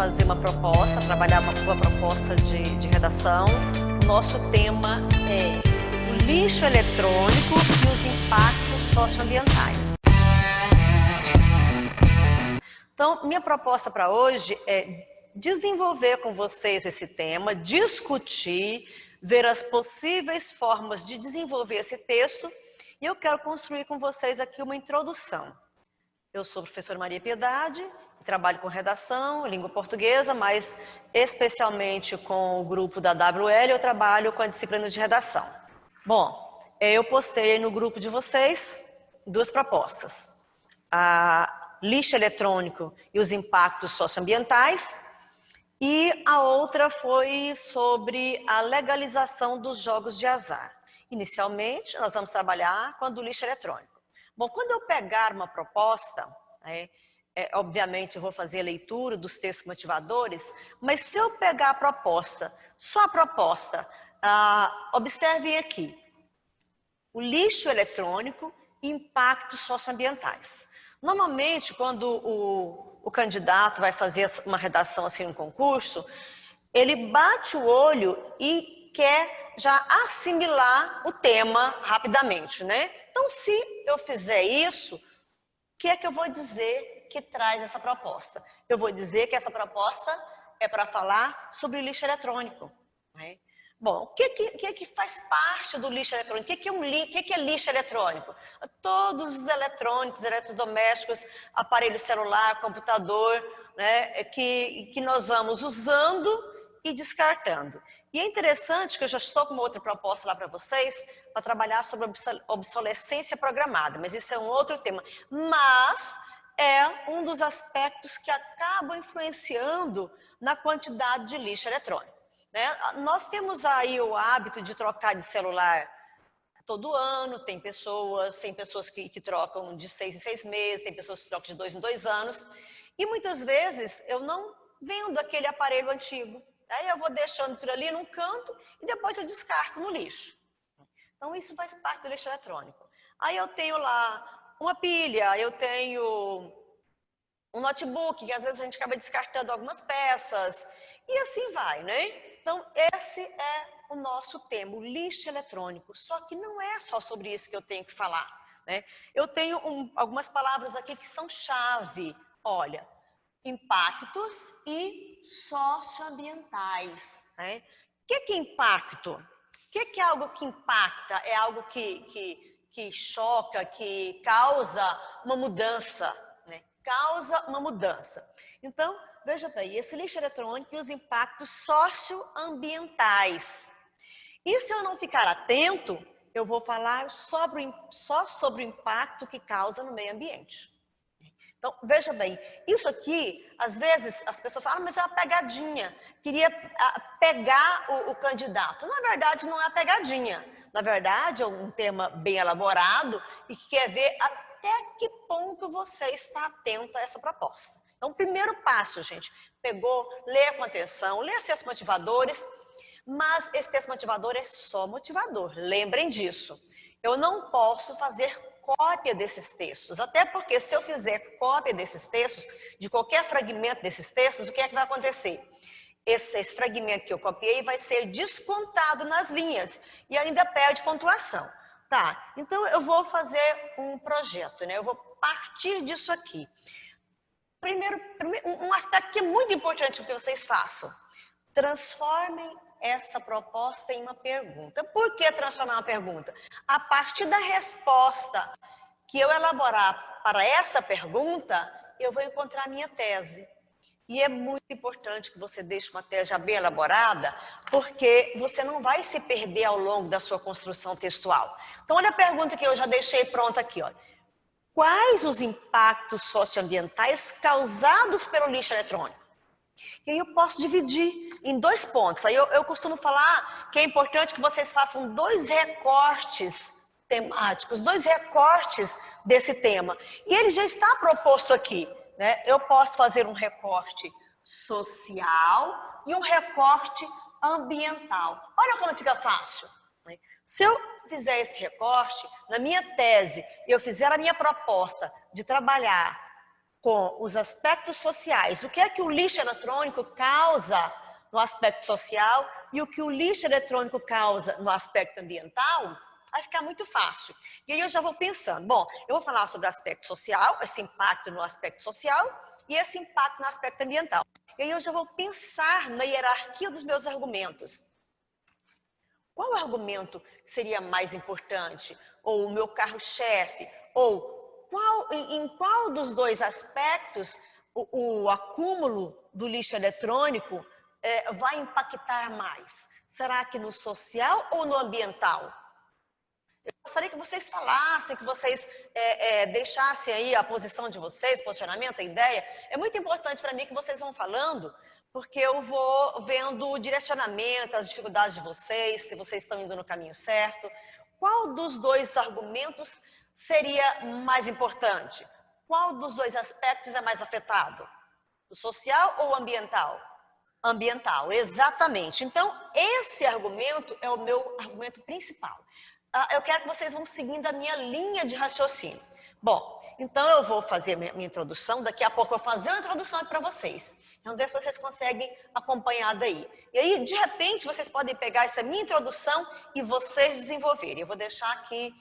fazer uma proposta, trabalhar uma proposta de redação. O nosso tema é o lixo eletrônico e os impactos socioambientais. Então, minha proposta para hoje é desenvolver com vocês esse tema, discutir, ver as possíveis formas de desenvolver esse texto, e eu quero construir com vocês aqui uma introdução. Eu sou a professora Maria Piedade, trabalho com redação, língua portuguesa, mas especialmente com o grupo da WL, eu trabalho com a disciplina de redação. Bom, eu postei no grupo de vocês duas propostas. A lixo eletrônico e os impactos socioambientais, e a outra foi sobre a legalização dos jogos de azar. Inicialmente, nós vamos trabalhar com o lixo eletrônico. Bom, quando eu pegar uma proposta, obviamente eu vou fazer a leitura dos textos motivadores, mas se eu pegar a proposta, só a proposta, observem aqui, o lixo eletrônico e impactos socioambientais. Normalmente, quando o candidato vai fazer uma redação assim no concurso, ele bate o olho e quer já assimilar o tema rapidamente, né? Então, se eu fizer isso, o que é que eu vou dizer que traz essa proposta? Eu vou dizer que essa proposta é para falar sobre o lixo eletrônico, né? Bom, o que faz parte do lixo eletrônico? O que é lixo eletrônico? Todos os eletrônicos, eletrodomésticos, aparelho celular, computador, né, que nós vamos usando e descartando. E é interessante que eu já estou com uma outra proposta lá para vocês, para trabalhar sobre obsolescência programada, mas isso é um outro tema. Mas é um dos aspectos que acabam influenciando na quantidade de lixo eletrônico. Nós temos aí o hábito de trocar de celular todo ano, tem pessoas que trocam de 6 em 6 meses, tem pessoas que trocam de 2 em 2 anos, e muitas vezes eu não vendo aquele aparelho antigo, aí eu vou deixando por ali num canto e depois eu descarto no lixo. Então isso faz parte do lixo eletrônico. Aí eu tenho lá uma pilha, eu tenho um notebook, que às vezes a gente acaba descartando algumas peças, e assim vai, né? Então, esse é o nosso tema, o lixo eletrônico. Só que não é só sobre isso que eu tenho que falar, né? Eu tenho algumas palavras aqui que são chave. Olha, impactos e socioambientais, né? O que é impacto? O que é algo que impacta? É algo que choca, que causa uma mudança, né? Causa uma mudança. Então, veja bem, esse lixo eletrônico e os impactos socioambientais. E se eu não ficar atento, eu vou falar só sobre o impacto que causa no meio ambiente. Então, veja bem, isso aqui, às vezes, as pessoas falam, mas é uma pegadinha, queria pegar o candidato. Na verdade, não é uma pegadinha. Na verdade, é um tema bem elaborado e que quer ver até que ponto você está atento a essa proposta. Então, o primeiro passo, gente, pegou, lê com atenção, lê os textos motivadores, mas esse texto motivador é só motivador, lembrem disso. Eu não posso fazer cópia desses textos, até porque se eu fizer cópia desses textos, de qualquer fragmento desses textos, o que é que vai acontecer? Esse fragmento que eu copiei vai ser descontado nas linhas e ainda perde pontuação. Tá, então eu vou fazer um projeto, né? Eu vou partir disso aqui. Primeiro, um aspecto que é muito importante que vocês façam. Transformem essa proposta em uma pergunta. Por que transformar uma pergunta? A partir da resposta que eu elaborar para essa pergunta, eu vou encontrar a minha tese. E é muito importante que você deixe uma tese já bem elaborada, porque você não vai se perder ao longo da sua construção textual. Então, olha a pergunta que eu já deixei pronta aqui. Olha. Quais os impactos socioambientais causados pelo lixo eletrônico? E aí eu posso dividir em 2 pontos. Aí eu costumo falar que é importante que vocês façam 2 recortes temáticos, 2 recortes desse tema. E ele já está proposto aqui, né? Eu posso fazer um recorte social e um recorte ambiental. Olha como fica fácil. Né? Se eu fizer esse recorte, na minha tese, eu fizer a minha proposta de trabalhar com os aspectos sociais, o que é que o lixo eletrônico causa no aspecto social e o que o lixo eletrônico causa no aspecto ambiental, vai ficar muito fácil. E aí eu já vou pensando, bom, eu vou falar sobre o aspecto social, esse impacto no aspecto social e esse impacto no aspecto ambiental. E aí eu já vou pensar na hierarquia dos meus argumentos. Qual argumento seria mais importante? Ou o meu carro-chefe? Ou em qual dos dois aspectos o acúmulo do lixo eletrônico vai impactar mais? Será que no social ou no ambiental? Eu gostaria que vocês falassem, que vocês deixassem aí a posição de vocês, posicionamento, a ideia. É muito importante para mim que vocês vão falando, porque eu vou vendo o direcionamento, as dificuldades de vocês, se vocês estão indo no caminho certo. Qual dos dois argumentos seria mais importante? Qual dos dois aspectos é mais afetado? O social ou o ambiental? Ambiental, exatamente. Então, esse argumento é o meu argumento principal. Eu quero que vocês vão seguindo a minha linha de raciocínio. Bom, então eu vou fazer minha introdução, daqui a pouco eu vou fazer uma introdução para vocês. Então, ver se vocês conseguem acompanhar daí. E aí, de repente, vocês podem pegar essa minha introdução e vocês desenvolverem. Eu vou deixar aqui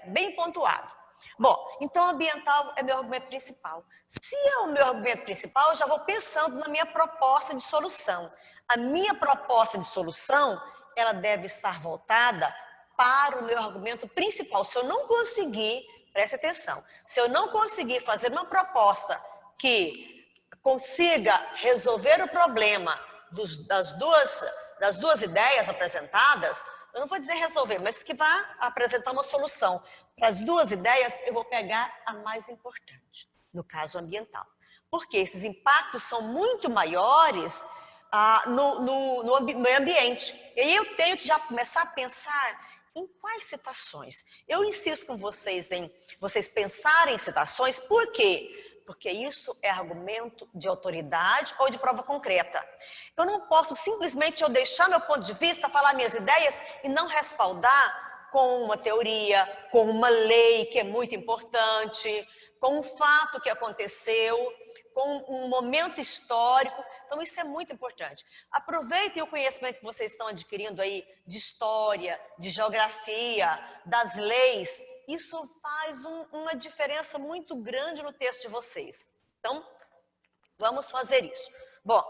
bem pontuado. Bom, então ambiental é meu argumento principal. Se é o meu argumento principal, eu já vou pensando na minha proposta de solução. A minha proposta de solução, ela deve estar voltada para o meu argumento principal. Se eu não conseguir, preste atenção, se eu não conseguir fazer uma proposta que consiga resolver o problema das duas ideias apresentadas, eu não vou dizer resolver, mas que vá apresentar uma solução para as duas ideias, eu vou pegar a mais importante, no caso ambiental. Porque esses impactos são muito maiores no meio ambiente. E aí eu tenho que já começar a pensar em quais citações. Eu insisto com vocês em vocês pensarem em citações, por quê? Porque isso é argumento de autoridade ou de prova concreta. Eu não posso simplesmente eu deixar meu ponto de vista, falar minhas ideias e não respaldar com uma teoria, com uma lei que é muito importante, com um fato que aconteceu, com um momento histórico. Então isso é muito importante. Aproveitem o conhecimento que vocês estão adquirindo aí de história, de geografia, das leis. Isso faz uma diferença muito grande no texto de vocês. Então, vamos fazer isso. Bom,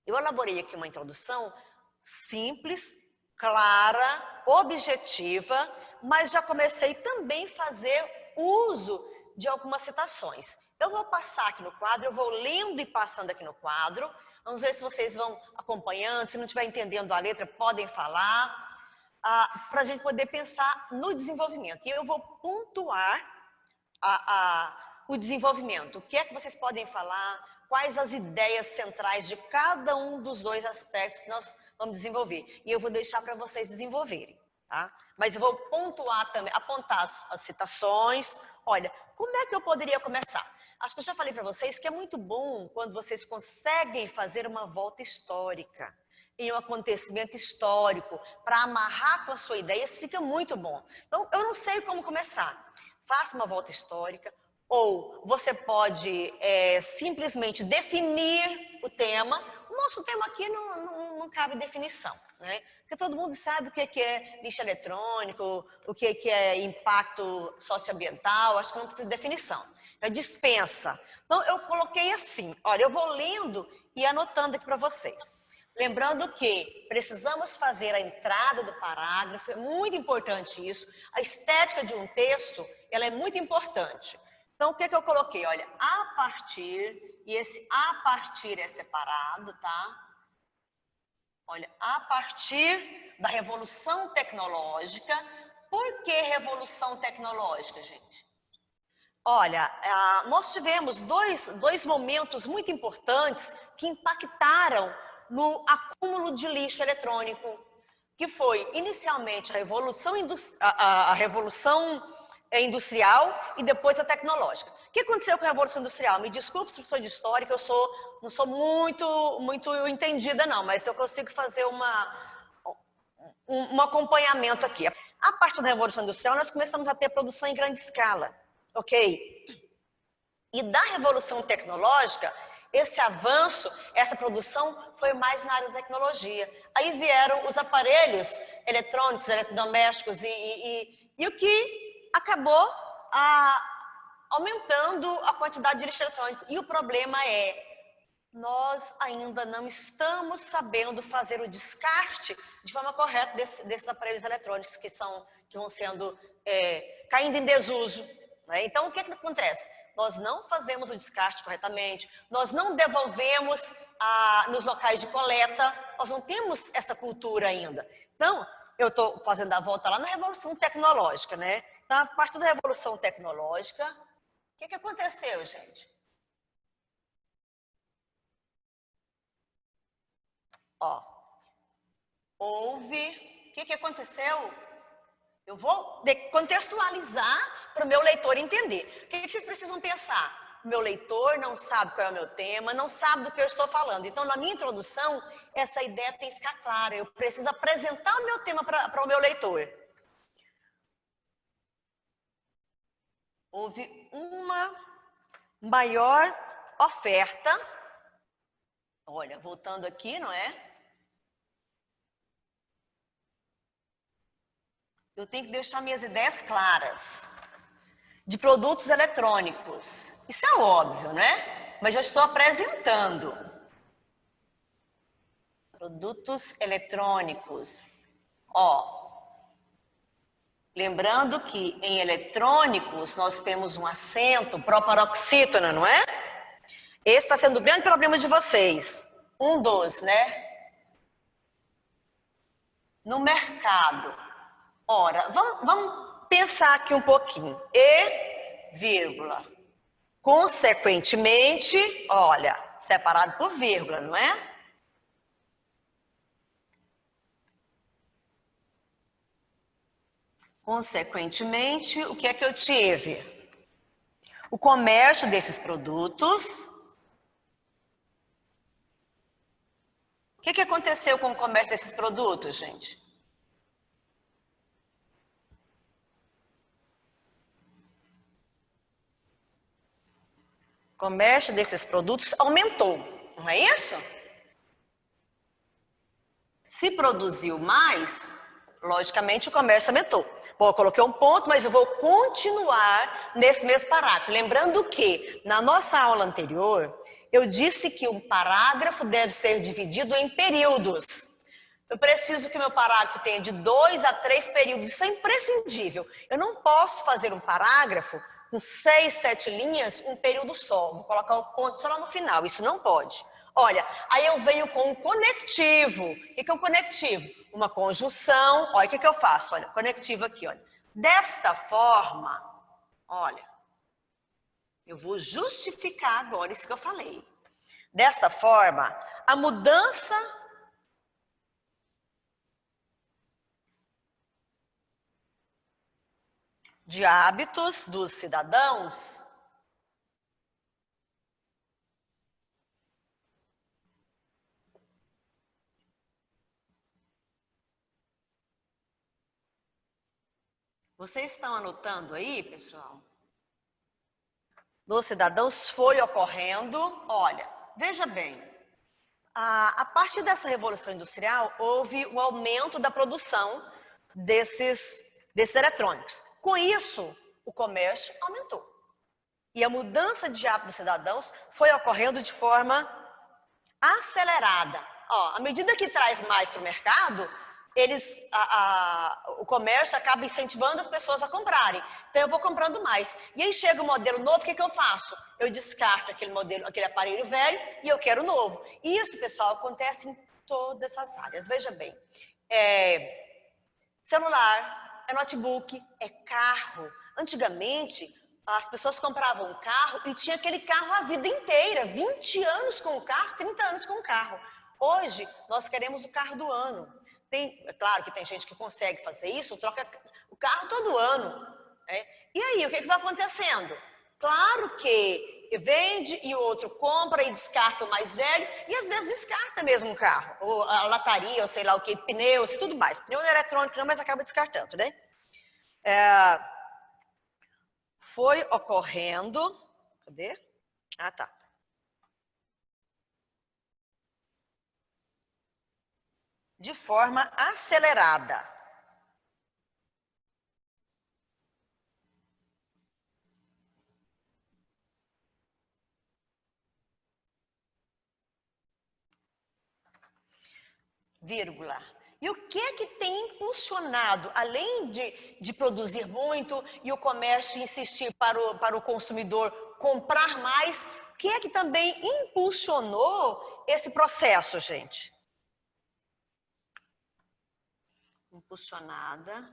eu elaborei aqui uma introdução simples, clara, objetiva, mas já comecei também a fazer uso de algumas citações. Eu vou passar aqui no quadro, eu vou lendo e passando aqui no quadro. Vamos ver se vocês vão acompanhando, se não estiver entendendo a letra, podem falar. Para a gente poder pensar no desenvolvimento. E eu vou pontuar o desenvolvimento. O que é que vocês podem falar? Quais as ideias centrais de cada um dos dois aspectos que nós vamos desenvolver. E eu vou deixar para vocês desenvolverem. Tá? Mas eu vou pontuar também, apontar as citações. Olha, como é que eu poderia começar? Acho que eu já falei para vocês que é muito bom quando vocês conseguem fazer uma volta histórica em um acontecimento histórico, para amarrar com a sua ideia, isso fica muito bom. Então, eu não sei como começar. Faça uma volta histórica, ou você pode simplesmente definir o tema. O nosso tema aqui não cabe definição, né? Porque todo mundo sabe o que é lixo eletrônico, o que é impacto socioambiental, acho que não precisa de definição. É dispensa. Então, eu coloquei assim, olha, eu vou lendo e anotando aqui para vocês. Lembrando que precisamos fazer a entrada do parágrafo, é muito importante isso. A estética de um texto, ela é muito importante. Então, o que eu coloquei? Olha, a partir, e esse a partir é separado, tá? Olha, a partir da revolução tecnológica. Por que revolução tecnológica, gente? Olha, nós tivemos dois momentos muito importantes que impactaram no acúmulo de lixo eletrônico, que foi inicialmente a revolução industrial e depois a tecnológica. O que aconteceu com a revolução industrial? Me desculpe, professor de história, que eu não sou muito entendida não, mas eu consigo fazer um acompanhamento aqui. A partir da revolução industrial, nós começamos a ter produção em grande escala, ok? E da revolução tecnológica, esse avanço, essa produção foi mais na área da tecnologia. Aí vieram os aparelhos eletrônicos, eletrodomésticos e o que acabou aumentando a quantidade de lixo eletrônico. E o problema é, nós ainda não estamos sabendo fazer o descarte de forma correta desses aparelhos eletrônicos que vão sendo, caindo em desuso. Né? Então, o que acontece? Nós não fazemos o descarte corretamente, nós não devolvemos nos locais de coleta, nós não temos essa cultura ainda. Então, eu estou fazendo a volta lá na Revolução Tecnológica, né? Então, a partir da Revolução Tecnológica, o que aconteceu, gente? Ó, houve... O que aconteceu? Eu vou contextualizar para o meu leitor entender. O que vocês precisam pensar? O meu leitor não sabe qual é o meu tema, não sabe do que eu estou falando. Então, na minha introdução, essa ideia tem que ficar clara. Eu preciso apresentar o meu tema para o meu leitor. Houve uma maior oferta. Olha, voltando aqui, não é? Eu tenho que deixar minhas ideias claras. De produtos eletrônicos. Isso é óbvio, né? Mas já estou apresentando. Produtos eletrônicos. Ó. Lembrando que em eletrônicos nós temos um acento proparoxítona, não é? Esse está sendo o grande problema de vocês. Um dos, né? No mercado. Ora, vamos pensar aqui um pouquinho. E, vírgula. Consequentemente, olha, separado por vírgula, não é? Consequentemente, o que é que eu tive? O comércio desses produtos. O que aconteceu com o comércio desses produtos, gente? O comércio desses produtos aumentou, não é isso? Se produziu mais, logicamente o comércio aumentou. Bom, eu coloquei um ponto, mas eu vou continuar nesse mesmo parágrafo. Lembrando que, na nossa aula anterior, eu disse que um parágrafo deve ser dividido em períodos. Eu preciso que meu parágrafo tenha de 2 a 3 períodos. Isso é imprescindível. Eu não posso fazer um parágrafo com 6, 7 linhas, um período só. Vou colocar o ponto só lá no final. Isso não pode. Olha, aí eu venho com um conectivo. O que é um conectivo? Uma conjunção. Olha, o que eu faço? Olha, conectivo aqui, olha. Desta forma, olha, eu vou justificar agora isso que eu falei. Desta forma, a mudança de hábitos dos cidadãos Vocês estão anotando aí, pessoal? Dos cidadãos foi ocorrendo, olha, veja bem, a partir dessa Revolução Industrial, houve o aumento da produção desses eletrônicos. Com isso, o comércio aumentou. E a mudança de hábito dos cidadãos foi ocorrendo de forma acelerada. Ó, à medida que traz mais para o mercado, o comércio acaba incentivando as pessoas a comprarem. Então, eu vou comprando mais. E aí chega um modelo novo, o que eu faço? Eu descarto aquele modelo, aquele aparelho velho e eu quero novo. E isso, pessoal, acontece em todas as áreas. Veja bem, celular, é notebook, é carro. Antigamente, as pessoas compravam um carro e tinha aquele carro a vida inteira. 20 anos com o carro, 30 anos com o carro. Hoje, nós queremos o carro do ano. É claro que tem gente que consegue fazer isso, troca o carro todo ano. Né? E aí, o que vai acontecendo? Claro que vende e o outro compra e descarta o mais velho, e às vezes descarta mesmo o carro, ou a lataria, ou sei lá o que, pneus e tudo mais. Pneu não é eletrônico não, mas acaba descartando, né? Foi ocorrendo, Cadê? Ah, tá. De forma acelerada. Vírgula. E o que é que tem impulsionado, além de produzir muito e o comércio insistir para o consumidor comprar mais, o que é que também impulsionou esse processo, gente? Impulsionada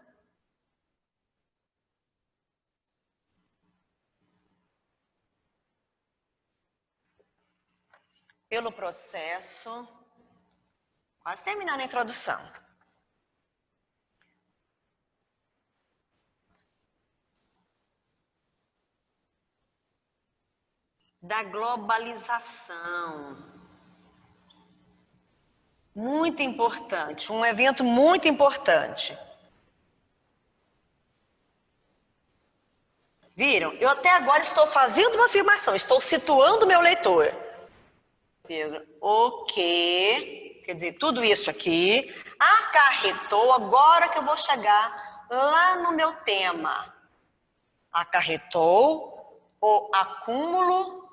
pelo processo, quase terminando a introdução, da globalização. Muito importante, um evento muito importante. Viram? Eu até agora estou fazendo uma afirmação, estou situando o meu leitor. O que, quer dizer, tudo isso aqui acarretou, agora que eu vou chegar lá no meu tema, acarretou o acúmulo,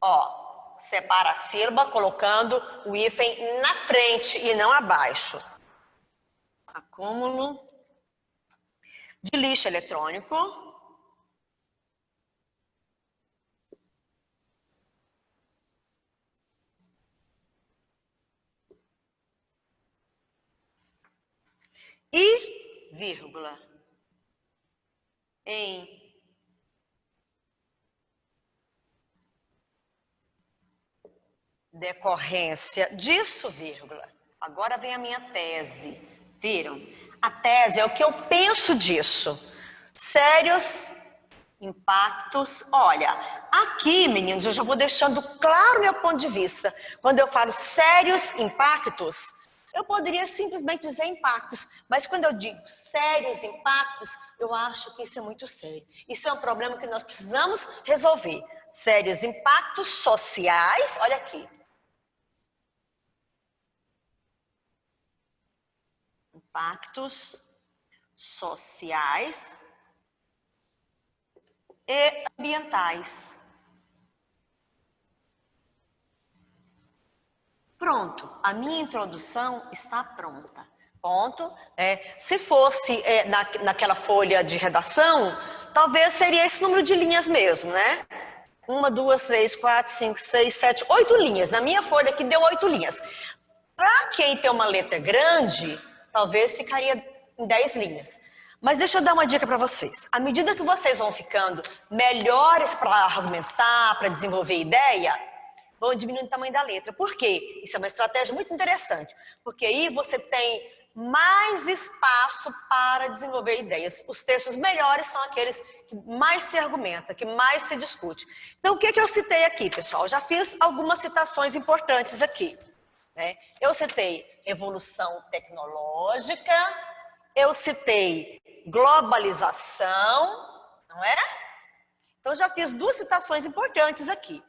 ó, separa a sílaba colocando o hífen na frente e não abaixo. Acúmulo de lixo eletrônico e vírgula em decorrência disso, vírgula. Agora vem a minha tese. Viram? A tese é o que eu penso disso. Sérios impactos. Olha, aqui, meninos, eu já vou deixando claro meu ponto de vista. Quando eu falo sérios impactos, eu poderia simplesmente dizer impactos, mas quando eu digo sérios impactos, eu acho que isso é muito sério. Isso é um problema que nós precisamos resolver. Sérios impactos sociais, olha aqui. Impactos sociais e ambientais. Pronto, a minha introdução está pronta. Ponto. Se fosse naquela folha de redação, talvez seria esse número de linhas mesmo, né? 1, 2, 3, 4, 5, 6, 7, 8 linhas. Na minha folha aqui deu 8 linhas. Para quem tem uma letra grande, talvez ficaria em 10 linhas. Mas deixa eu dar uma dica para vocês. À medida que vocês vão ficando melhores para argumentar, para desenvolver ideia, vão diminuindo o tamanho da letra. Por quê? Isso é uma estratégia muito interessante. Porque aí você tem mais espaço para desenvolver ideias. Os textos melhores são aqueles que mais se argumenta, que mais se discute. Então, o que eu citei aqui, pessoal? Já fiz algumas citações importantes aqui. Eu citei evolução tecnológica, eu citei globalização, não é? Então, já fiz 2 citações importantes aqui.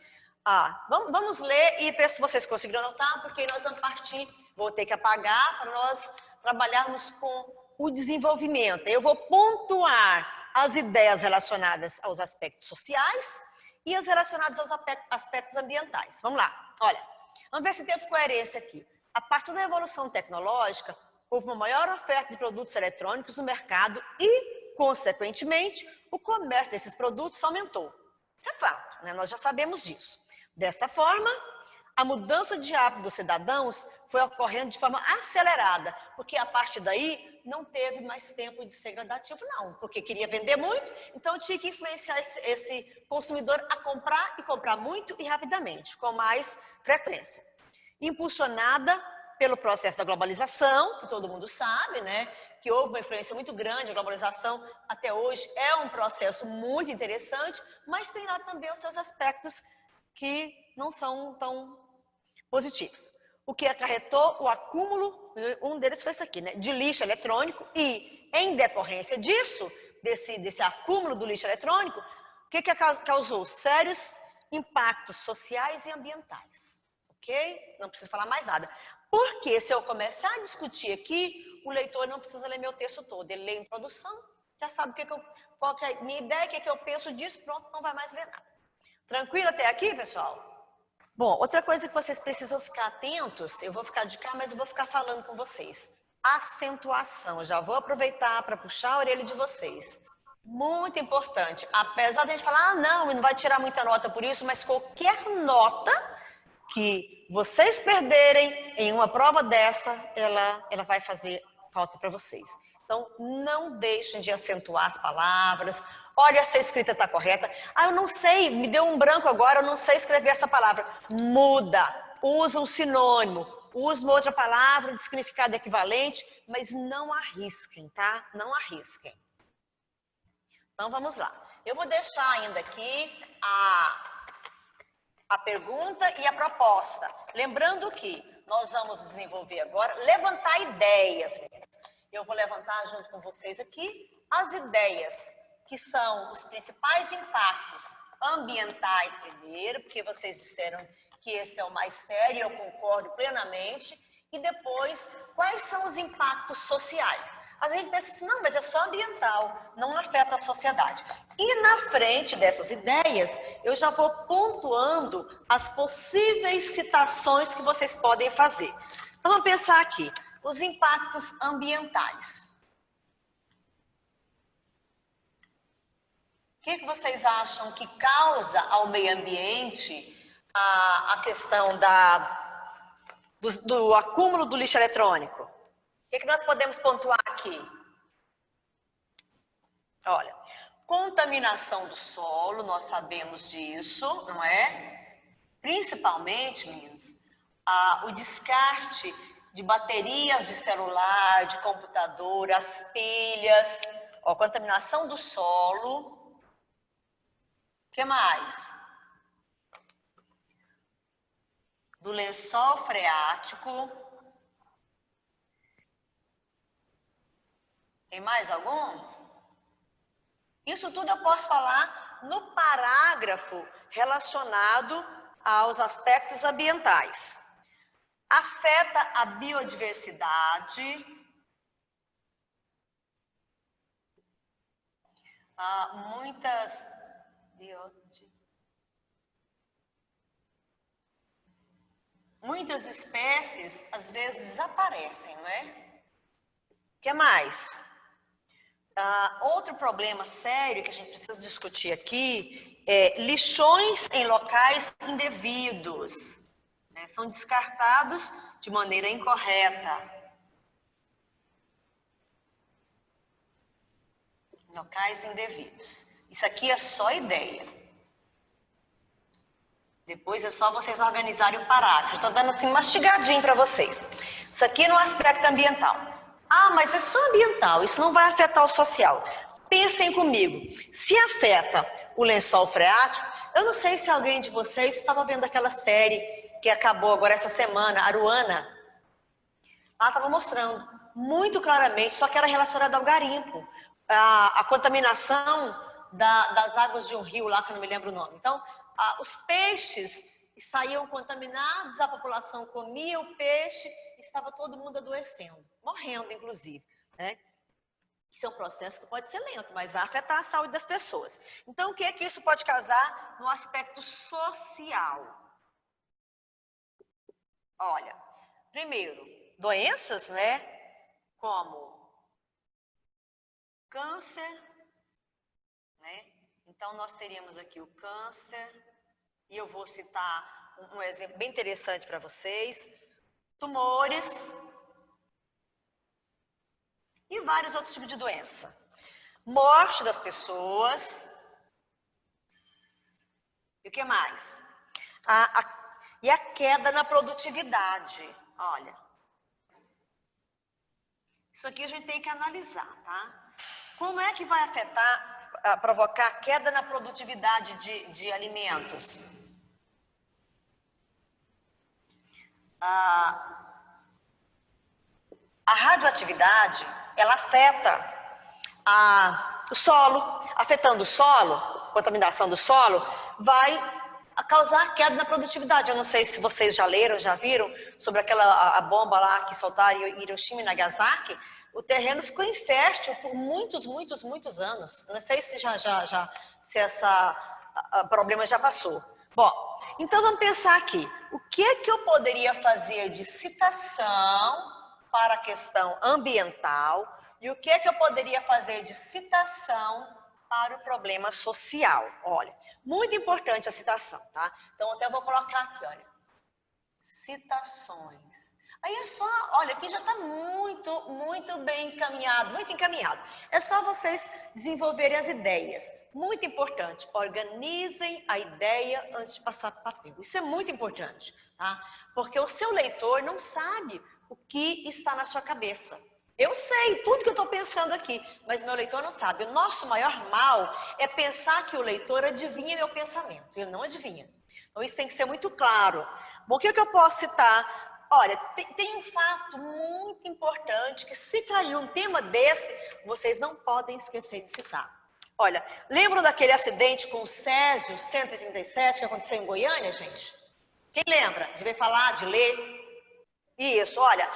Vamos ler e ver se vocês conseguiram anotar, porque nós vamos partir, vou ter que apagar para nós trabalharmos com o desenvolvimento. Eu vou pontuar as ideias relacionadas aos aspectos sociais e as relacionadas aos aspectos ambientais. Vamos lá, olha, vamos ver se teve coerência aqui. A partir da evolução tecnológica, houve uma maior oferta de produtos eletrônicos no mercado e, consequentemente, o comércio desses produtos aumentou. Isso é fato, né? Nós já sabemos disso. Desta forma, a mudança de hábito dos cidadãos foi ocorrendo de forma acelerada, porque a partir daí não teve mais tempo de ser gradativo, não, porque queria vender muito, então tinha que influenciar esse consumidor a comprar e comprar muito e rapidamente, com mais frequência. Impulsionada pelo processo da globalização, que todo mundo sabe, né? Que houve uma influência muito grande, a globalização até hoje é um processo muito interessante, mas tem lá também os seus aspectos que não são tão positivos. O que acarretou o acúmulo, um deles foi isso aqui, né? De lixo eletrônico e, em decorrência disso, desse acúmulo do lixo eletrônico, o que causou? Sérios impactos sociais e ambientais. Ok? Não preciso falar mais nada. Porque se eu começar a discutir aqui, o leitor não precisa ler meu texto todo. Ele lê a introdução, já sabe qual que é a minha ideia, o que eu penso disso, pronto, não vai mais ler nada. Tranquilo até aqui, pessoal? Bom, outra coisa que vocês precisam ficar atentos, eu vou ficar de cá, mas eu vou ficar falando com vocês. Acentuação, eu já vou aproveitar para puxar a orelha de vocês. Muito importante, apesar de a gente falar, ah, não vai tirar muita nota por isso, mas qualquer nota que vocês perderem em uma prova dessa, ela vai fazer falta para vocês. Então, não deixem de acentuar as palavras. Olha se a escrita está correta. Ah, eu não sei, me deu um branco agora, eu não sei escrever essa palavra. Muda, usa um sinônimo, usa uma outra palavra de significado equivalente, mas não arrisquem, tá? Não arrisquem. Então, vamos lá. Eu vou deixar ainda aqui a pergunta e a proposta. Lembrando que nós vamos desenvolver agora, levantar ideias. Eu vou levantar junto com vocês aqui as ideias, que são os principais impactos ambientais primeiro, porque vocês disseram que esse é o mais sério, eu concordo plenamente, e depois, quais são os impactos sociais? Às vezes a gente pensa assim, não, mas é só ambiental, não afeta a sociedade. E na frente dessas ideias, eu já vou pontuando as possíveis citações que vocês podem fazer. Então, vamos pensar aqui, os impactos ambientais. O que vocês acham que causa ao meio ambiente a questão do acúmulo do lixo eletrônico? O que nós podemos pontuar aqui? Olha, contaminação do solo, nós sabemos disso, não é? Principalmente, meninos, o descarte de baterias de celular, de computador, as pilhas, contaminação do solo. O que mais? Do lençol freático. Tem mais algum? Isso tudo eu posso falar no parágrafo relacionado aos aspectos ambientais. Afeta a biodiversidade. Muitas espécies, às vezes, desaparecem, não é? O que mais? Outro problema sério que a gente precisa discutir aqui é lixões em locais indevidos. Né? São descartados de maneira incorreta. Locais indevidos. Isso aqui é só ideia. Depois é só vocês organizarem o parágrafo. Estou dando assim mastigadinho para vocês. Isso aqui no aspecto ambiental. Ah, mas é só ambiental, isso não vai afetar o social. Pensem comigo, se afeta o lençol freático, eu não sei se alguém de vocês estava vendo aquela série que acabou agora essa semana, Aruana. Ela estava mostrando muito claramente, só que era relacionada ao garimpo. A contaminação das águas de um rio lá, que eu não me lembro o nome. Então, os peixes saíam contaminados, a população comia o peixe, estava todo mundo adoecendo, morrendo inclusive, né? Isso é um processo que pode ser lento, mas vai afetar a saúde das pessoas. Então, o que é que isso pode causar no aspecto social? Olha, primeiro, doenças, né? Como câncer, né? Então, nós teríamos aqui o câncer, e eu vou citar um exemplo bem interessante para vocês. Tumores e vários outros tipos de doença. Morte das pessoas. E o que mais? E a queda na produtividade. Olha, isso aqui a gente tem que analisar, tá? Como é que vai afetar, provocar queda na produtividade de alimentos? A radioatividade, ela afeta o solo, afetando o solo, contaminação do solo, vai causar queda na produtividade. Eu não sei se vocês já leram, já viram sobre a bomba lá que soltaram em Hiroshima e Nagasaki. O terreno ficou infértil por muitos anos. Eu não sei se se essa problema já passou. Bom, então vamos pensar aqui. O que é que eu poderia fazer de citação para a questão ambiental e o que é que eu poderia fazer de citação para o problema social? Olha, muito importante a citação, tá? Então até vou colocar aqui, olha. Citações. Aí é só, olha, aqui já está muito bem encaminhado, muito encaminhado. É só vocês desenvolverem as ideias. Muito importante, organizem a ideia antes de passar para o papel. Isso é muito importante, tá? Porque o seu leitor não sabe o que está na sua cabeça. Eu sei tudo que eu estou pensando aqui, mas meu leitor não sabe. O nosso maior mal é pensar que o leitor adivinha meu pensamento. Ele não adivinha. Então isso tem que ser muito claro. Bom, o que eu posso citar? Olha, tem um fato muito importante que se cair um tema desse, vocês não podem esquecer de citar. Olha, lembram daquele acidente com o Césio 137 que aconteceu em Goiânia, gente? Quem lembra? De ver falar, de ler? Isso, olha,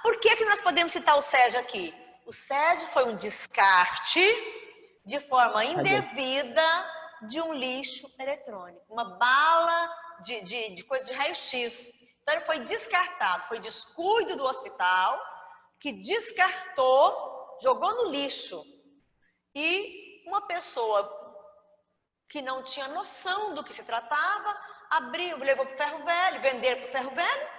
por que nós podemos citar o Césio aqui? O Césio foi um descarte de forma indevida de um lixo eletrônico, uma bala de coisa de raio-x. Então ele foi descartado, foi descuido do hospital, que descartou, jogou no lixo. E uma pessoa que não tinha noção do que se tratava, abriu, levou para o ferro velho, venderam para o ferro velho.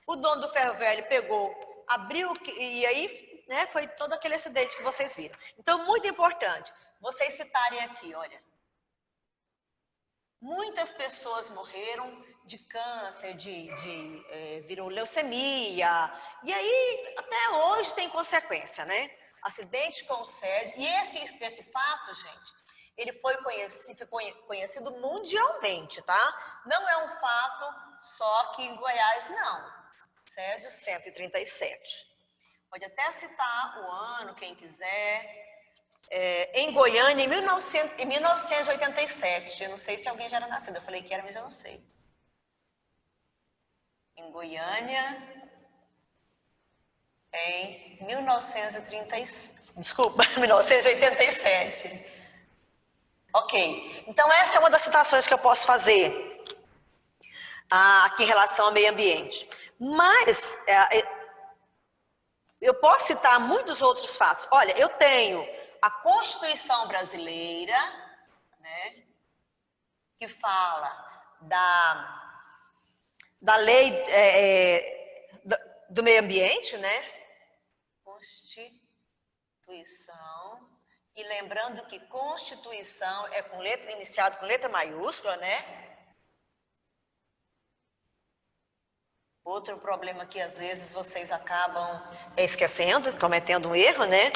O dono do ferro velho pegou, abriu, e aí, né, foi todo aquele acidente que vocês viram. Então, muito importante, vocês citarem aqui, olha. Muitas pessoas morreram de câncer, virou leucemia, e aí até hoje tem consequência, né? Acidente com o Césio, e esse fato, gente, ele ficou conhecido mundialmente, tá? Não é um fato só aqui em Goiás, não. Césio 137. Pode até citar o ano, quem quiser. Em Goiânia, em 1987. Eu não sei se alguém já era nascido. Eu falei que era, mas eu não sei. Em Goiânia, em 1987. Ok. Então, essa é uma das citações que eu posso fazer aqui em relação ao meio ambiente. Mas, eu posso citar muitos outros fatos. Olha, eu tenho a Constituição brasileira, né, que fala da lei do meio ambiente, né? Constituição. E lembrando que Constituição é com letra iniciada com letra maiúscula, né? Outro problema que às vezes vocês acabam esquecendo, cometendo um erro, né?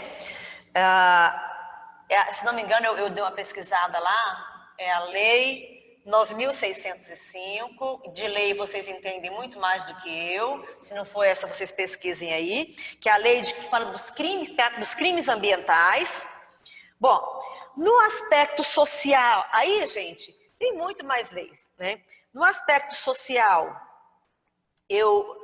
Se não me engano, eu dei uma pesquisada lá, é a Lei 9.605, de lei vocês entendem muito mais do que eu, se não for essa vocês pesquisem aí, que é a lei que fala dos crimes ambientais. Bom, no aspecto social, aí, gente, tem muito mais leis, né? No aspecto social, eu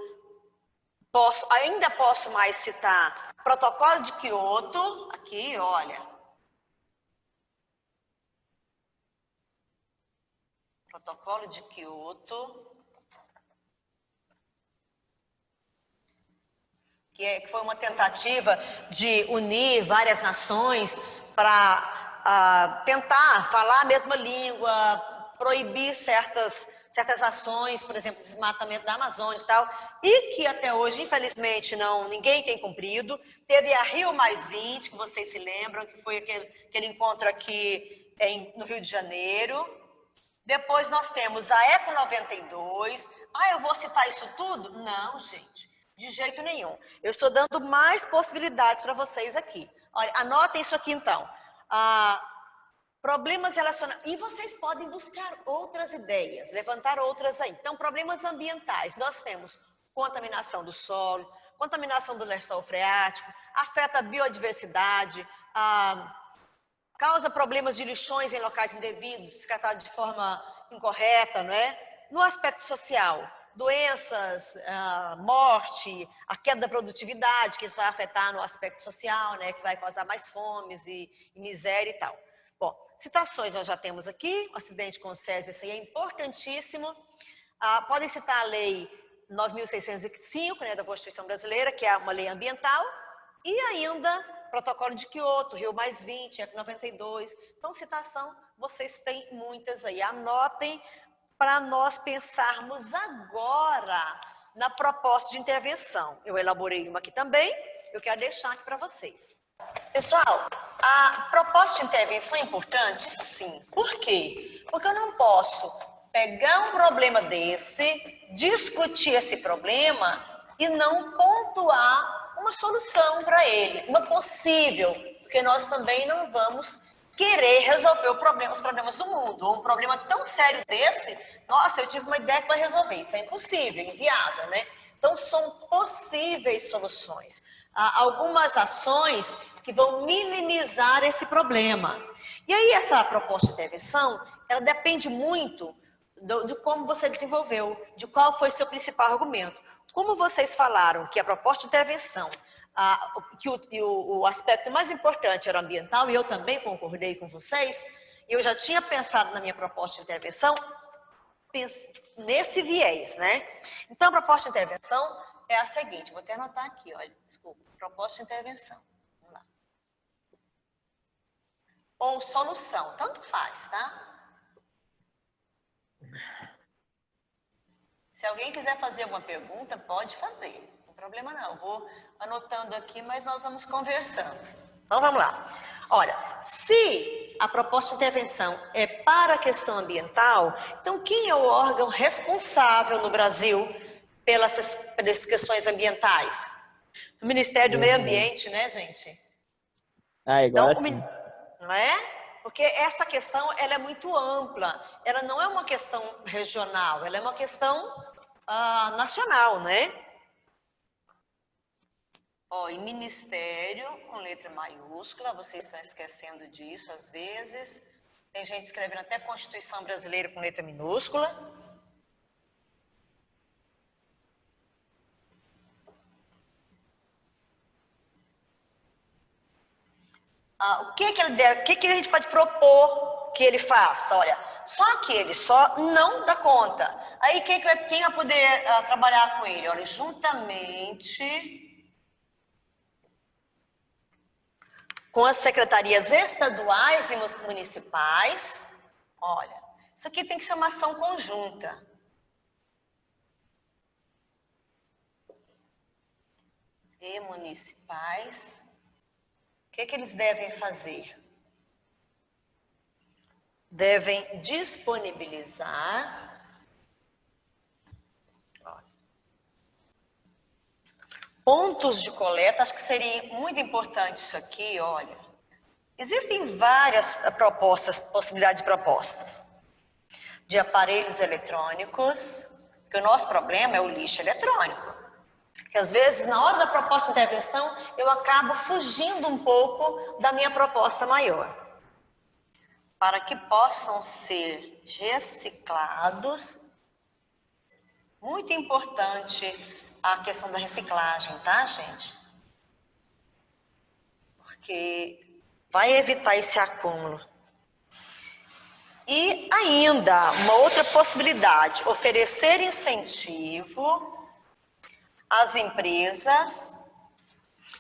ainda posso mais citar Protocolo de Kyoto, aqui, olha. Protocolo de Kyoto, que foi uma tentativa de unir várias nações para tentar falar a mesma língua, proibir certas ações, por exemplo, desmatamento da Amazônia e tal, e que até hoje, infelizmente, ninguém tem cumprido. Teve a Rio+20, que vocês se lembram, que foi aquele encontro aqui no Rio de Janeiro. Depois nós temos a Eco 92. Eu vou citar isso tudo? Não, gente, de jeito nenhum. Eu estou dando mais possibilidades para vocês aqui. Olha, anotem isso aqui então. Problemas relacionados. E vocês podem buscar outras ideias, levantar outras aí. Então, problemas ambientais. Nós temos contaminação do solo, contaminação do lençol freático, afeta a biodiversidade, causa problemas de lixões em locais indevidos, descartado de forma incorreta, não é? No aspecto social, doenças, morte, a queda da produtividade, que isso vai afetar no aspecto social, né? Que vai causar mais fomes e miséria e tal. Bom, citações nós já temos aqui, o acidente com o SESI, isso aí é importantíssimo. Podem citar a lei 9.605, né, da Constituição Brasileira, que é uma lei ambiental, e ainda Protocolo de Quioto, Rio Mais 20, ECO 92. Então, citação, vocês têm muitas aí. Anotem para nós pensarmos agora na proposta de intervenção. Eu elaborei uma aqui também, eu quero deixar aqui para vocês. Pessoal, a proposta de intervenção é importante? Sim. Por quê? Porque eu não posso pegar um problema desse, discutir esse problema e não pontuar uma solução para ele, uma possível, porque nós também não vamos querer resolver os problemas do mundo. Ou um problema tão sério desse, nossa, eu tive uma ideia que vai resolver, isso é impossível, inviável, né? Então, são possíveis soluções. Há algumas ações que vão minimizar esse problema. E aí, essa proposta de intervenção, ela depende muito de como você desenvolveu, de qual foi seu principal argumento. Como vocês falaram que a proposta de intervenção, que o aspecto mais importante era ambiental, e eu também concordei com vocês, eu já tinha pensado na minha proposta de intervenção nesse viés, né? Então, a proposta de intervenção é a seguinte, vou até anotar aqui, olha, desculpa, proposta de intervenção, vamos lá. Ou solução, tanto faz, tá? Se alguém quiser fazer alguma pergunta, pode fazer, não tem problema não, eu vou anotando aqui, mas nós vamos conversando. Então, vamos lá. Olha, se a proposta de intervenção é para a questão ambiental, então quem é o órgão responsável no Brasil pelas questões ambientais? O Ministério do Meio Ambiente, né, gente? Igual então, assim. Não é? Porque essa questão, ela é muito ampla. Ela não é uma questão regional, ela é uma questão nacional, né? Ó, e ministério com letra maiúscula, vocês estão esquecendo disso às vezes. Tem gente escrevendo até Constituição Brasileira com letra minúscula. O que a gente pode propor que ele faça? Olha, só aquele, só não dá conta. Aí quem vai poder trabalhar com ele? Olha, juntamente com as secretarias estaduais e municipais. Olha, isso aqui tem que ser uma ação conjunta. E municipais. O que eles devem fazer? Devem disponibilizar pontos de coleta. Acho que seria muito importante isso aqui, olha. Existem várias possibilidades de propostas. De aparelhos eletrônicos, porque o nosso problema é o lixo eletrônico. Que às vezes, na hora da proposta de intervenção, eu acabo fugindo um pouco da minha proposta maior. Para que possam ser reciclados, muito importante a questão da reciclagem, tá, gente? Porque vai evitar esse acúmulo. E ainda, uma outra possibilidade, oferecer incentivo às empresas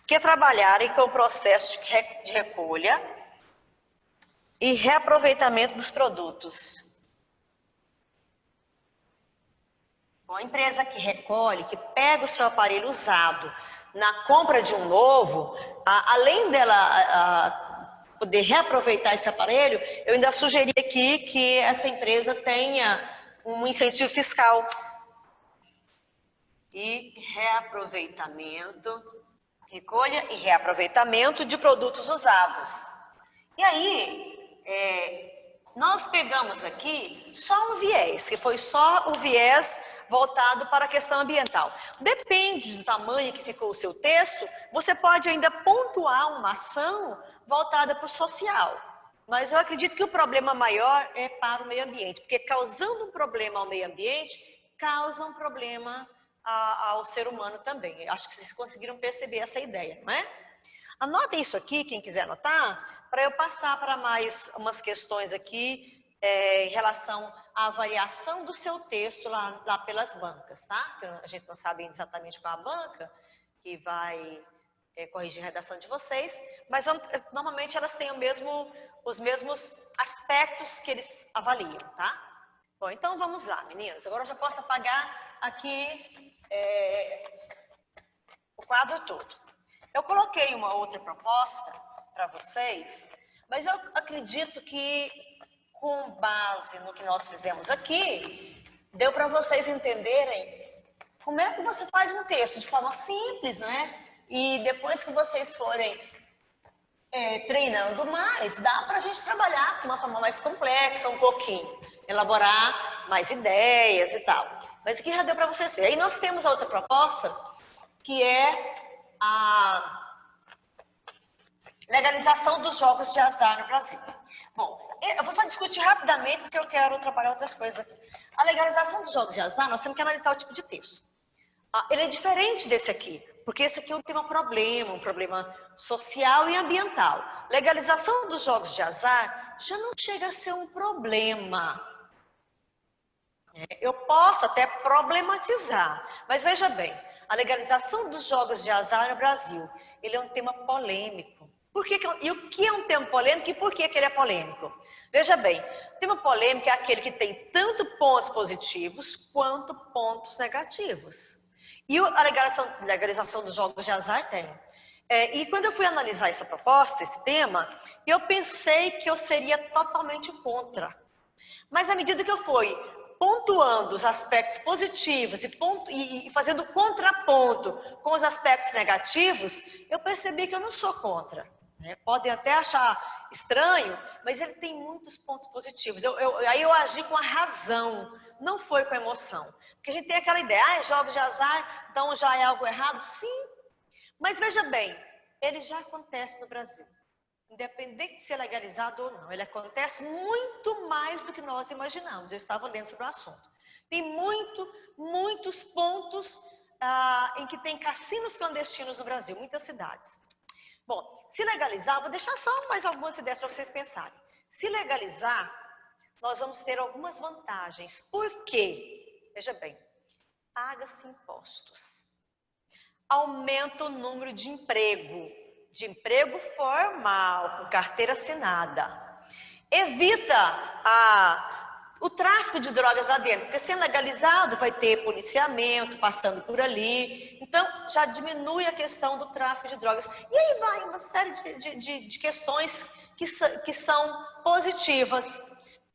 que trabalharem com o processo de recolha e reaproveitamento dos produtos. Uma empresa que recolhe, que pega o seu aparelho usado na compra de um novo, além dela poder reaproveitar esse aparelho, eu ainda sugeri aqui que essa empresa tenha um incentivo fiscal. E reaproveitamento, recolha e reaproveitamento de produtos usados. E aí, nós pegamos aqui só um viés, que foi só o viés, voltado para a questão ambiental. Depende do tamanho que ficou o seu texto, você pode ainda pontuar uma ação voltada para o social. Mas eu acredito que o problema maior é para o meio ambiente, porque causando um problema ao meio ambiente, causa um problema ao ser humano também. Acho que vocês conseguiram perceber essa ideia, não é? Anotem isso aqui, quem quiser anotar, para eu passar para mais umas questões aqui em relação à avaliação do seu texto lá pelas bancas, tá? Que a gente não sabe exatamente qual a banca que vai corrigir a redação de vocês, mas normalmente elas têm os mesmos aspectos que eles avaliam, tá? Bom, então vamos lá, meninas. Agora eu já posso apagar aqui o quadro todo. Eu coloquei uma outra proposta para vocês, mas eu acredito que, com base no que nós fizemos aqui, deu para vocês entenderem como é que você faz um texto de forma simples, né? E depois que vocês forem treinando mais, dá para a gente trabalhar de uma forma mais complexa um pouquinho, elaborar mais ideias e tal. Mas aqui já deu para vocês verem. Aí nós temos a outra proposta, que é a legalização dos jogos de azar no Brasil. Bom, eu vou só discutir rapidamente, porque eu quero trabalhar outras coisas. A legalização dos jogos de azar, nós temos que analisar o tipo de texto. Ele é diferente desse aqui, porque esse aqui tem um problema social e ambiental. Legalização dos jogos de azar já não chega a ser um problema. Eu posso até problematizar, mas veja bem, a legalização dos jogos de azar no Brasil, ele é um tema polêmico. E o que é um tema polêmico e por que ele é polêmico? Veja bem, o tema polêmico é aquele que tem tanto pontos positivos quanto pontos negativos. E a legalização dos jogos de azar tem. E quando eu fui analisar essa proposta, esse tema, eu pensei que eu seria totalmente contra. Mas à medida que eu fui pontuando os aspectos positivos e fazendo contraponto com os aspectos negativos, eu percebi que eu não sou contra. Podem até achar estranho, mas ele tem muitos pontos positivos. Aí eu agi com a razão, não foi com a emoção. Porque a gente tem aquela ideia, jogos de azar, então já é algo errado? Sim, mas veja bem, ele já acontece no Brasil. Independente de ser legalizado ou não, ele acontece muito mais do que nós imaginamos. Eu estava lendo sobre o assunto. Tem muitos pontos em que tem cassinos clandestinos no Brasil, muitas cidades. Bom, se legalizar, vou deixar só mais algumas ideias para vocês pensarem. Se legalizar, nós vamos ter algumas vantagens. Por quê? Veja bem, paga-se impostos. Aumenta o número de emprego formal, com carteira assinada. Evita o tráfico de drogas lá dentro, porque sendo legalizado vai ter policiamento passando por ali, então já diminui a questão do tráfico de drogas. E aí vai uma série de questões que são positivas.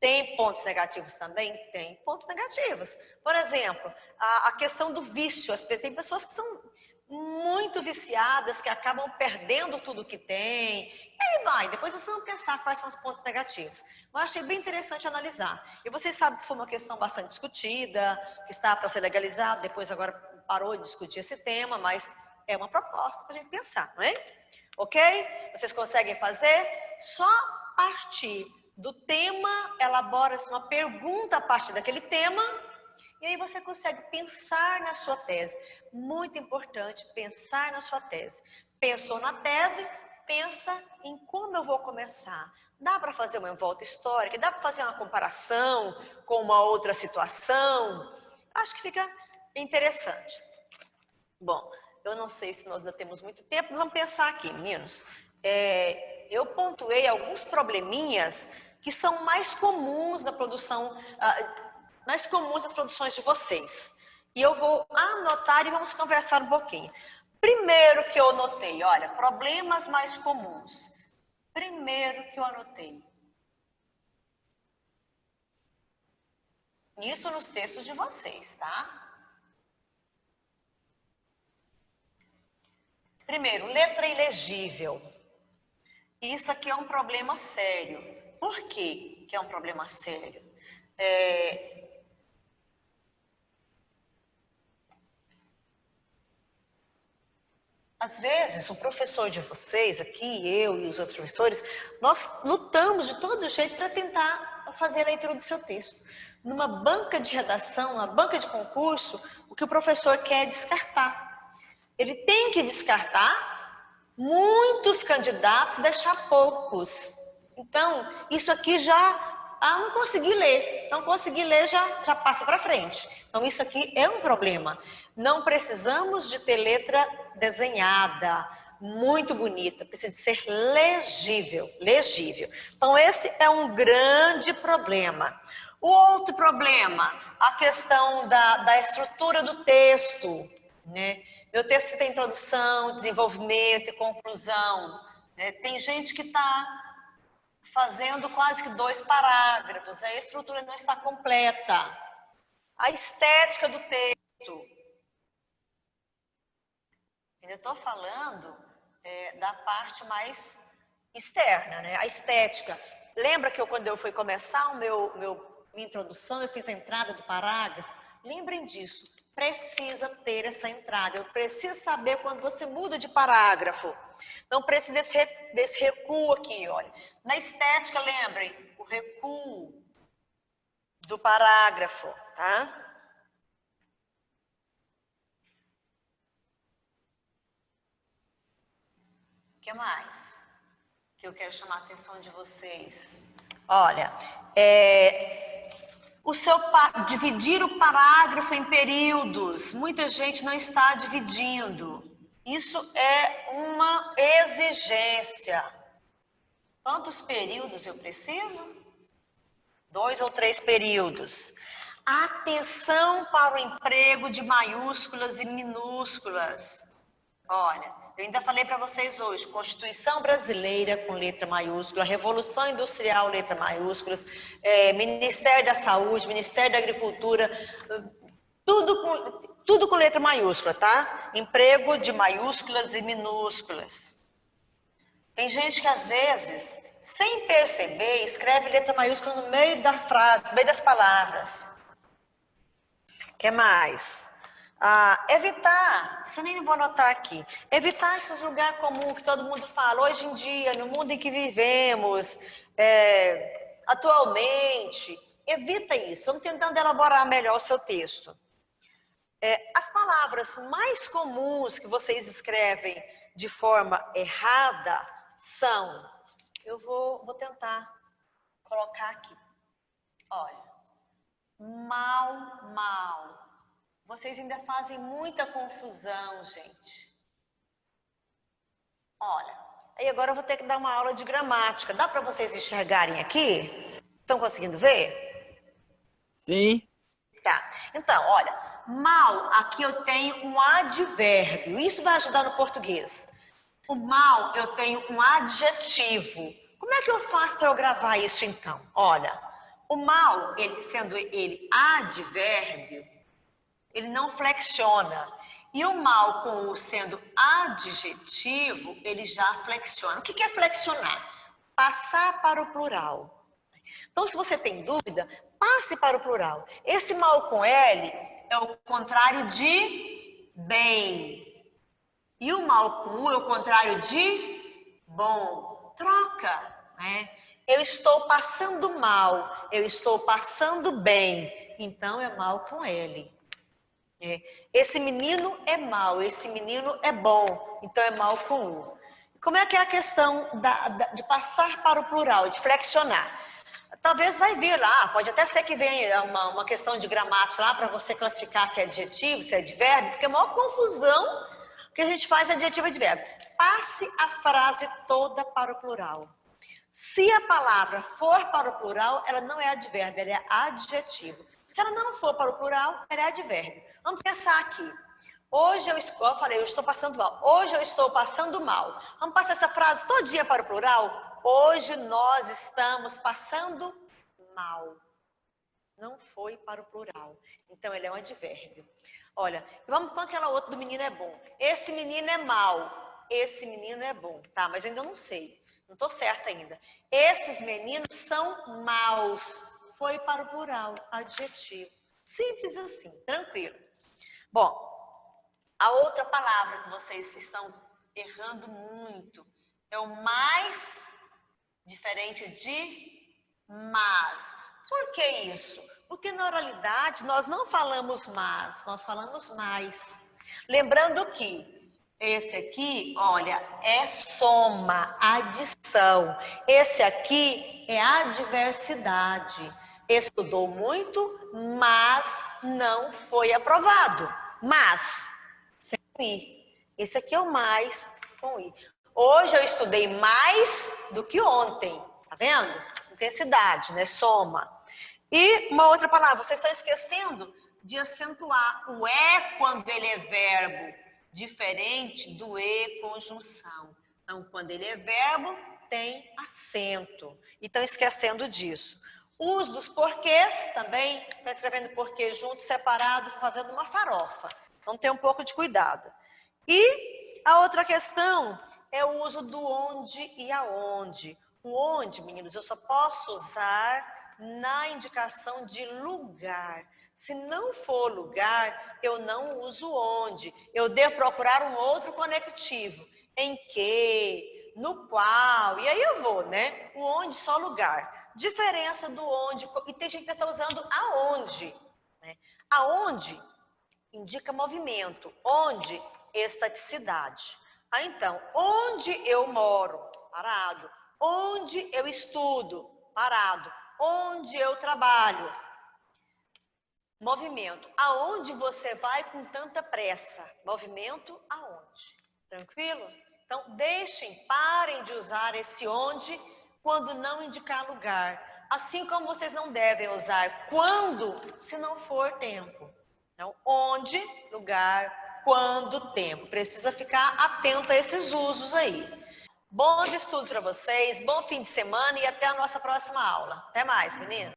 Tem pontos negativos também? Tem pontos negativos. Por exemplo, a questão do vício. Tem pessoas que são muito viciadas, que acabam perdendo tudo que tem. E aí vai, depois vocês vão pensar quais são os pontos negativos. Eu achei bem interessante analisar. E vocês sabem que foi uma questão bastante discutida, que está para ser legalizado, depois agora parou de discutir esse tema, mas é uma proposta para a gente pensar, não é? Ok? Vocês conseguem fazer? Só partir do tema, elabora-se uma pergunta a partir daquele tema, e aí você consegue pensar na sua tese. Muito importante, pensar na sua tese. Pensou na tese, pensa em como eu vou começar. Dá para fazer uma volta histórica? Dá para fazer uma comparação com uma outra situação? Acho que fica interessante. Bom, eu não sei se nós ainda temos muito tempo, vamos pensar aqui, meninos. Eu pontuei alguns probleminhas que são mais comuns na produção, mais comuns nas produções de vocês. E eu vou anotar e vamos conversar um pouquinho. Primeiro que eu anotei, olha, problemas mais comuns. Primeiro que eu anotei. Isso nos textos de vocês, tá? Primeiro, letra ilegível. Isso aqui é um problema sério. Por quê que é um problema sério? Às vezes, o professor de vocês aqui, eu e os outros professores, nós lutamos de todo jeito para tentar fazer a leitura do seu texto. Numa banca de redação, uma banca de concurso, o que o professor quer é descartar. Ele tem que descartar muitos candidatos, deixar poucos. Então, isso aqui já... não consegui ler. Não consegui ler, já passa para frente. Então, isso aqui é um problema. Não precisamos de ter letra desenhada, muito bonita. Precisa de ser legível, legível. Então, esse é um grande problema. O outro problema, a questão da estrutura do texto, né? Meu texto tem introdução, desenvolvimento e conclusão, né? Tem gente que está fazendo quase que 2 parágrafos, a estrutura não está completa. A estética do texto. Eu estou falando da parte mais externa, né? A estética. Lembra que quando eu fui começar minha introdução, eu fiz a entrada do parágrafo? Lembrem disso. Precisa ter essa entrada. Eu preciso saber quando você muda de parágrafo. Não precisa desse recuo aqui, olha. Na estética, lembrem, o recuo do parágrafo, tá? O que mais que eu quero chamar a atenção de vocês? Olha, dividir o parágrafo em períodos. Muita gente não está dividindo. Isso é uma exigência. Quantos períodos eu preciso? 2 ou 3 períodos. Atenção para o emprego de maiúsculas e minúsculas. Olha, eu ainda falei para vocês hoje, Constituição Brasileira com letra maiúscula, Revolução Industrial, letra maiúsculas, Ministério da Saúde, Ministério da Agricultura, tudo com letra maiúscula, tá? Emprego de maiúsculas e minúsculas. Tem gente que às vezes, sem perceber, escreve letra maiúscula no meio da frase, no meio das palavras. O que mais? Evitar, isso eu nem vou anotar aqui, evitar esses lugares comuns que todo mundo fala, hoje em dia, no mundo em que vivemos, atualmente, evita isso, vamos tentando elaborar melhor o seu texto. As palavras mais comuns que vocês escrevem de forma errada são, eu vou tentar colocar aqui, olha, mal. Vocês ainda fazem muita confusão, gente. Olha, aí agora eu vou ter que dar uma aula de gramática. Dá para vocês enxergarem aqui? Estão conseguindo ver? Sim. Tá. Então, olha, mal, aqui eu tenho um advérbio. Isso vai ajudar no português. O mal, eu tenho um adjetivo. Como é que eu faço para eu gravar isso, então? Olha, o mal, sendo ele advérbio, ele não flexiona. E o mal, com o sendo adjetivo, ele já flexiona. O que é flexionar? Passar para o plural. Então, se você tem dúvida, passe para o plural. Esse mal com L é o contrário de bem. E o mal com U é o contrário de bom. Troca, né? Eu estou passando mal, eu estou passando bem. Então, é mal com L. Esse menino é mau, esse menino é bom, então é mal com U. Como é que é a questão de passar para o plural, de flexionar? Talvez vai vir lá, pode até ser que venha uma questão de gramática lá para você classificar se é adjetivo, se é advérbio, porque a maior confusão que a gente faz é adjetivo e advérbio. Passe a frase toda para o plural. Se a palavra for para o plural, ela não é advérbio, ela é adjetivo. Se ela não for para o plural, ela é advérbio. Vamos pensar aqui. Hoje eu estou passando mal. Hoje eu estou passando mal. Vamos passar essa frase todinha para o plural? Hoje nós estamos passando mal. Não foi para o plural. Então, ele é um advérbio. Olha, vamos com aquela outra do menino é bom. Esse menino é mau. Esse menino é bom. Tá, mas eu ainda não sei. Não estou certa ainda. Esses meninos são maus. Foi para o plural, adjetivo. Simples assim, tranquilo. Bom, a outra palavra que vocês estão errando muito. É o mais diferente de mas. Por que isso? Porque na oralidade nós não falamos mas, nós falamos mais. Lembrando que esse aqui, olha, é soma, adição. Esse aqui é adversidade. Estudou muito, mas não foi aprovado. Mas, sem i. Esse aqui é o mais com i. Hoje eu estudei mais do que ontem. Tá vendo? Intensidade, né? Soma. E uma outra palavra, vocês estão esquecendo de acentuar o é quando ele é verbo, diferente do e conjunção. Então, quando ele é verbo, tem acento. E estão esquecendo disso. O uso dos porquês também, estão escrevendo porquê junto, separado, fazendo uma farofa. Então, tem um pouco de cuidado. E a outra questão é o uso do onde e aonde. O onde, meninos, eu só posso usar na indicação de lugar. Se não for lugar, eu não uso onde. Eu devo procurar um outro conectivo. Em que, no qual, e aí eu vou, né? O onde, só lugar. Diferença do onde, e tem gente que está usando aonde. Né? Aonde indica movimento, onde, estaticidade. Ah, então, onde eu moro, parado. Onde eu estudo, parado. Onde eu trabalho, movimento. Aonde você vai com tanta pressa? Movimento aonde? Tranquilo? Então, parem de usar esse onde quando não indicar lugar. Assim como vocês não devem usar quando, se não for tempo. Então, onde, lugar, quando, tempo. Precisa ficar atento a esses usos aí. Bons estudos para vocês, bom fim de semana e até a nossa próxima aula. Até mais, meninas!